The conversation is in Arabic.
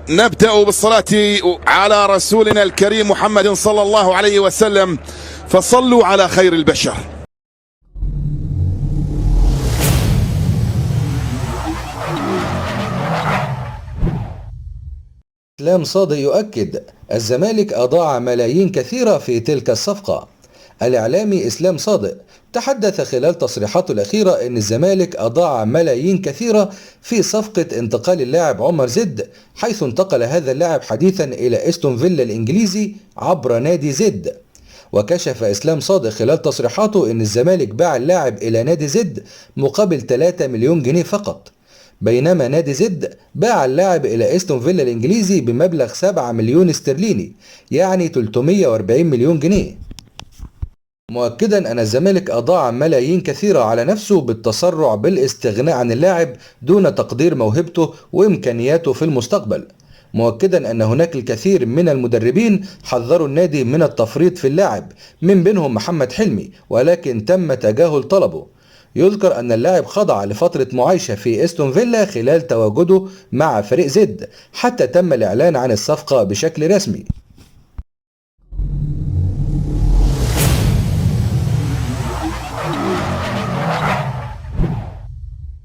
نبدأ بالصلاة على رسولنا الكريم محمد صلى الله عليه وسلم، فصلوا على خير البشر. إسلام صادق يؤكد الزمالك أضاع ملايين كثيرة في تلك الصفقة. الإعلامي إسلام صادق تحدث خلال تصريحاته الأخيرة أن الزمالك أضاع ملايين كثيرة في صفقة انتقال اللاعب عمر زد، حيث انتقل هذا اللاعب حديثا إلى استون فيلا الإنجليزي عبر نادي زد. وكشف إسلام صادق خلال تصريحاته أن الزمالك باع اللاعب إلى نادي زد مقابل 3 مليون جنيه فقط، بينما نادي زد باع اللاعب إلى استون فيلا الإنجليزي بمبلغ 7 مليون استرليني، يعني 340 مليون جنيه، مؤكدا أن الزمالك أضاع ملايين كثيرة على نفسه بالتسرع بالاستغناء عن اللاعب دون تقدير موهبته وإمكانياته في المستقبل، مؤكدا أن هناك الكثير من المدربين حذروا النادي من التفريط في اللاعب، من بينهم محمد حلمي، ولكن تم تجاهل طلبه. يذكر أن اللاعب خضع لفترة معايشة في استون فيلا خلال تواجده مع فريق زد حتى تم الإعلان عن الصفقة بشكل رسمي.